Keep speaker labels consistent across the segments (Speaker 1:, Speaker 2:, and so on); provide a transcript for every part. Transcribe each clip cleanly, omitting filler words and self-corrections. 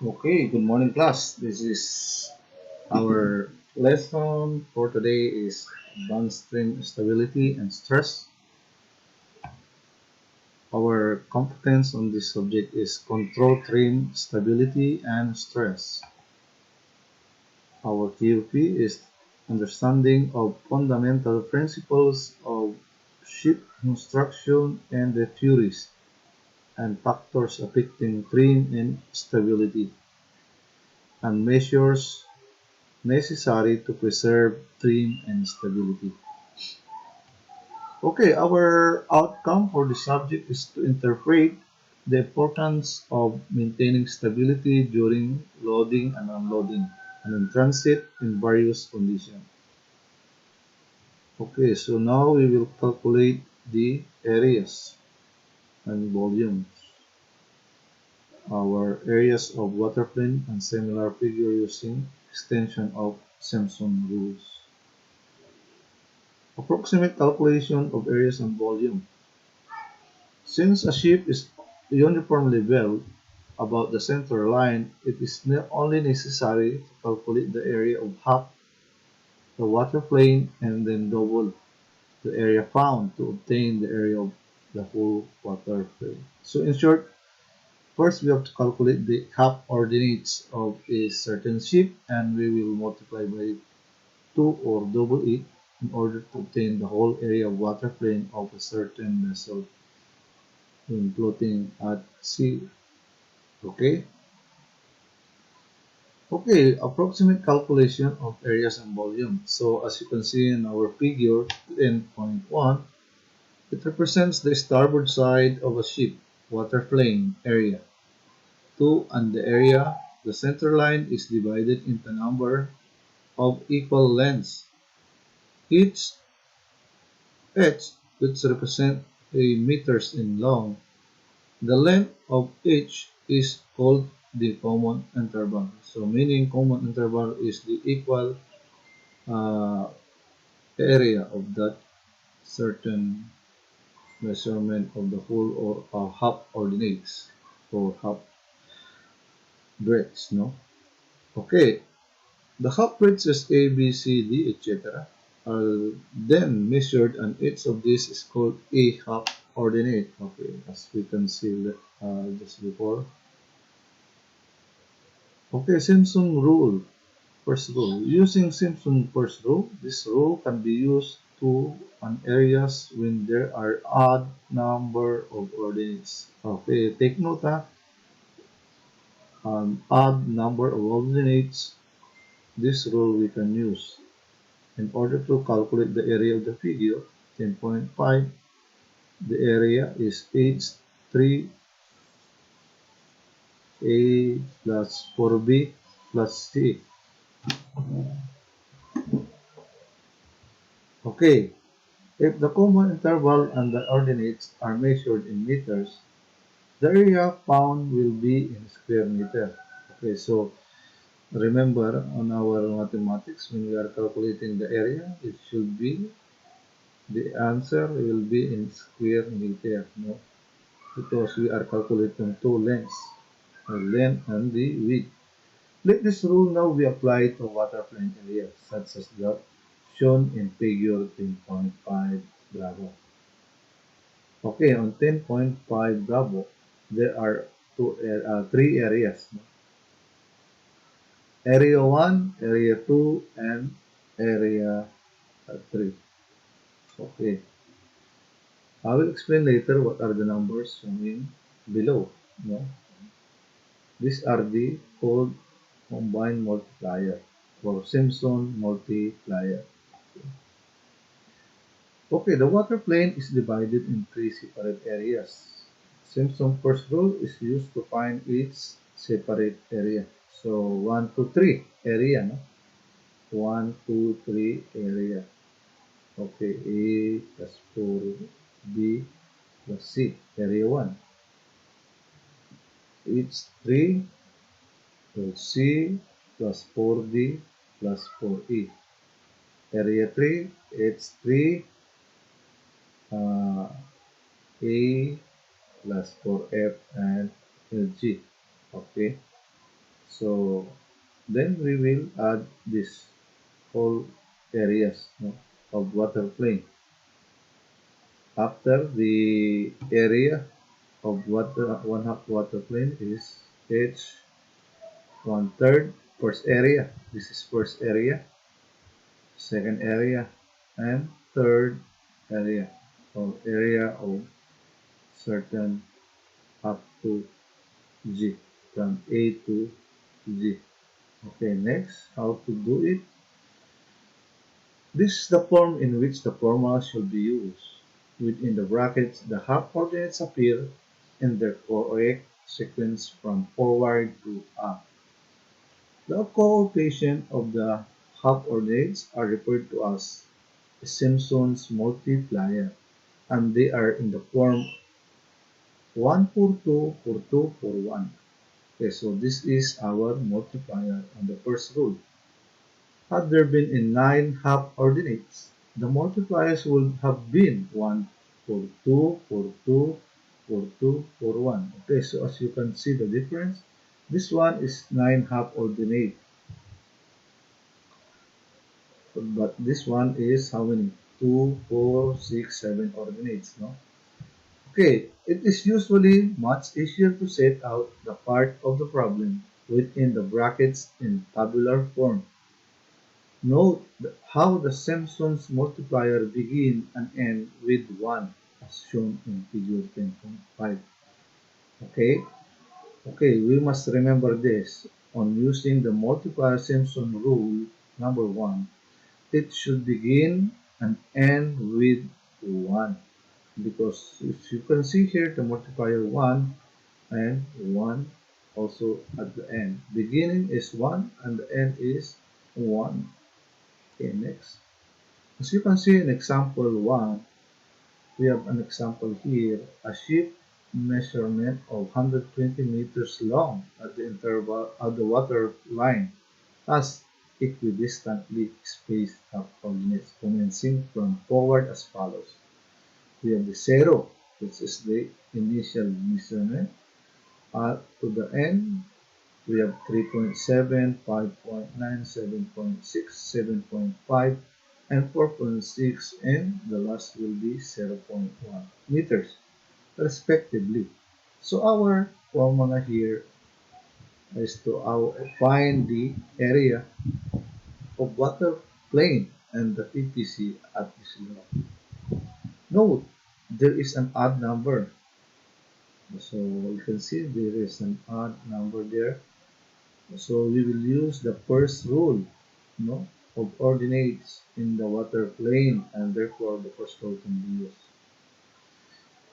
Speaker 1: Okay, good morning class. This is our lesson for today is advanced stream stability and stress. Our competence on this subject is control stream stability and stress. Our TUP is understanding of fundamental principles of ship construction and the theories and factors affecting stream and stability and measures necessary to preserve trim and stability. Okay, our outcome for the subject is to interpret the importance of maintaining stability during loading and unloading and in transit in various conditions. Okay, so now we will calculate the areas and volumes. Our areas of waterplane and similar figure using extension of Simpson rules. Approximate calculation of areas and volume. Since a ship is uniformly built about the center line, it is only necessary to calculate the area of half the waterplane and then double the area found to obtain the area of the whole waterplane. So in short, first we have to calculate the half ordinates of a certain ship and we will multiply by 2 or double it in order to obtain the whole area of waterplane of a certain vessel when floating at sea. Okay? Okay, approximate calculation of areas and volume. So as you can see in our figure 10.1, it represents the starboard side of a ship, waterplane area. 2 and the area, the center line is divided into a number of equal lengths. Each which represent a meters in long. The length of each is called the common interval. So meaning common interval is the equal uh, area of that certain measurement of the whole or half ordinates or half breadths, no? Okay, the half breadths is A, B, C, D, etc. are then measured and each of these is called a half ordinate. Okay, as we can see just before. Okay, Simpson rule. First rule. Using Simpson first rule, this rule can be used to on areas when there are odd number of ordinates. Okay, take note odd number of ordinates. This rule we can use in order to calculate the area of the figure. 10.5. The area is H3A plus 4B plus C. Okay, if the common interval and the ordinates are measured in meters, the area found will be in square meter. Okay, so remember on our mathematics, when we are calculating the area, it should be, the answer will be in square meter, no? Because we are calculating two lengths, the length and the width. Let this rule now be applied to waterplane areas, such as that shown in figure 10.5 Bravo. Okay, on 10.5 Bravo, there are three areas. No? Area 1, Area 2, and Area 3. Okay. I will explain later what are the numbers showing below. No? These are the called combined multiplier or Simpson multiplier. Okay, the water plane is divided in three separate areas. Simpson first rule is used to find each separate area. So 1, 2, 3 area. No? 1, 2, 3 area. Okay, A plus 4B plus C, area 1. It's 3 plus C plus 4D plus 4E. Area 3, it's 3 uh, A plus 4F and G. Okay. So then we will add this whole areas, no, of water plane. After the area of water, one half water plane is h one third first area. This is first area, second area, and third area, or area of certain up to G, from A to G. Okay, next, how to do it? This is the form in which the formula should be used. Within the brackets, the half coordinates appear in their correct sequence from forward to up. The coefficient of the half coordinates are referred to as Simpson's multiplier, and they are in the form 1 for 2 for 2 for 1. Okay, so this is our multiplier on the first rule. Had there been in 9 half ordinates, the multipliers would have been 1 for 2 for 2 for 2 for 1. Okay, so as you can see the difference, this one is 9 half ordinate, but this one is how many? 2, 4, 6, 7 ordinates, no? Okay, it is usually much easier to set out the part of the problem within the brackets in tabular form. Note how the Simpson's multiplier begin and end with 1 as shown in figure 10.5. Okay? Okay, we must remember this. On using the multiplier Simpson rule number 1, it should begin and end with 1. Because if you can see here the multiplier 1 and 1 also at the end. Beginning is 1 and the end is 1. Okay, next. As you can see in example 1, we have an example here, a ship measurement of 120 meters long at the interval of the water line has equidistantly spaced half coordinates commencing from forward as follows. We have the 0, which is the initial measurement, to the end. We have 3.7, 5.9, 7.6, 7.5, and 4.6, and the last will be 0.1 meters, respectively. So our formula here is to find the area of water plane and the PPC at this level. Note, there is an odd number. So you can see there is an odd number there. So we will use the first rule, no, of ordinates in the water plane, and therefore the first rule can be used.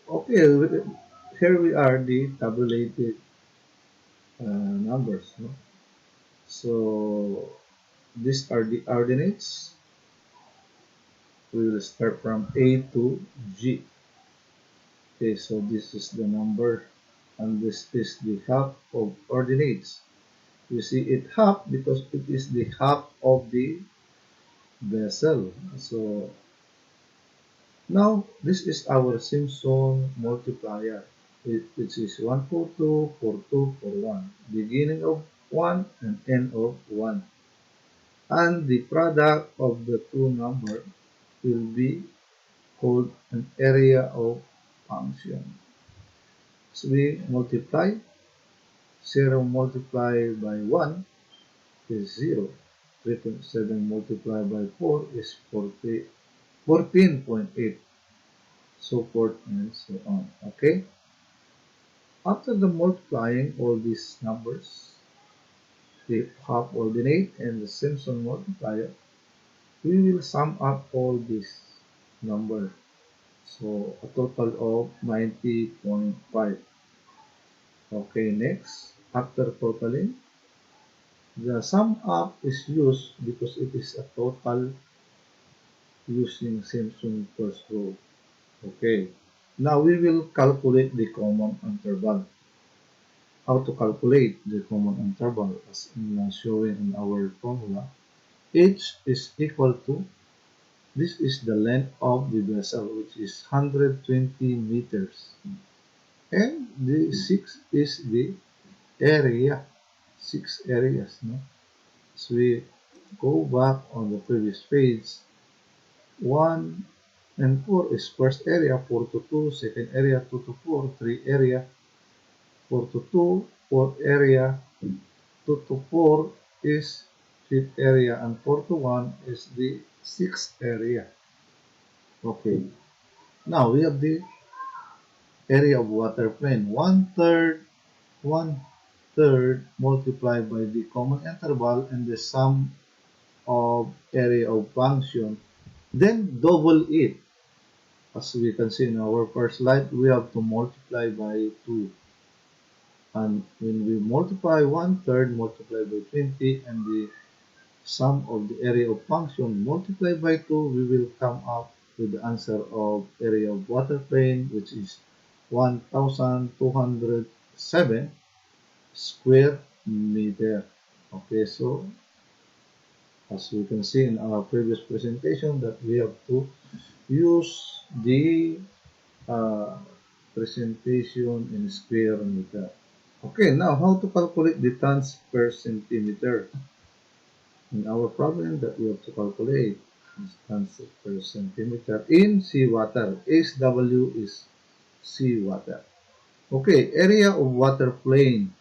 Speaker 1: Okay, here we are the tabulated numbers. No? So these are the ordinates. We will start from A to G. Okay, so this is the number, and this is the half of ordinates. You see it half because it is the half of the vessel. So now this is our Simpson multiplier, which is 1 for 2 for 2 for 1, beginning of 1 and end of 1. And the product of the two numbers will be called an area of function. So we multiply 0 multiplied by 1 is 0. 3.7 multiplied by 4 is 14.8. So forth and so on. Okay? After the multiplying all these numbers, the half ordinate and the Simpson multiplier, we will sum up all these numbers. So a total of 90.5. Okay, next, after totaling, the sum up is used because it is a total using Simpson first rule. Okay, now we will calculate the common interval. How to calculate the common interval as shown in our formula. H is equal to, this is the length of the vessel, which is 120 meters. And the 6 is the area. 6 areas. No? As we go back on the previous page, 1 and 4 is first area, 4 to 2, second area, 2 to 4, 3 area, 4 to 2, fourth area, 2 to 4 is fifth area, and 4 to 1 is the sixth area. Okay, now we have the area of water plane. One third multiplied by the common interval and the sum of area of function, then double it. As we can see in our first slide, we have to multiply by 2. And when we multiply 1/3 multiplied by 20 and the sum of the area of function multiplied by 2, we will come up with the answer of area of water plane, which is 1207 square meter. Okay, so as we can see in our previous presentation that we have to use the uh, presentation in square meter. Okay, now how to calculate the tons per centimeter? In our problem that we have to calculate is tons per centimeter in seawater. SW is seawater. Okay, area of water plane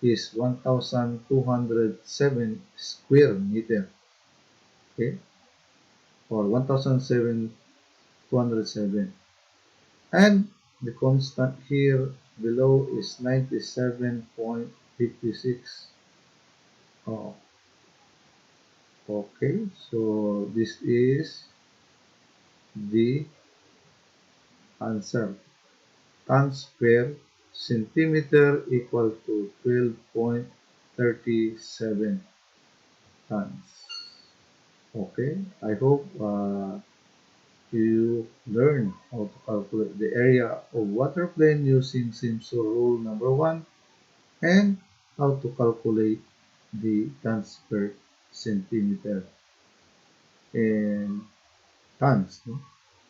Speaker 1: is 1207 square meter. Okay, or 1207. And the constant here below is 97.56. Oh, okay, so this is the answer. Tons per centimeter equal to 12.37 tons. Okay, I hope you learn how to calculate the area of water plane using Simpson Rule number 1 and how to calculate the tons per centimeter in tons. No?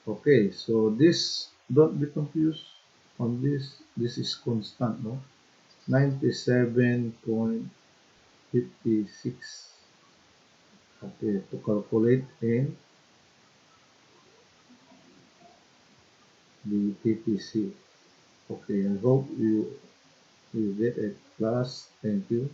Speaker 1: Okay, so this, don't be confused on this. This is constant, no? 97.56. Okay, to calculate in the PPC. Okay, I hope you get it. Class, thank you.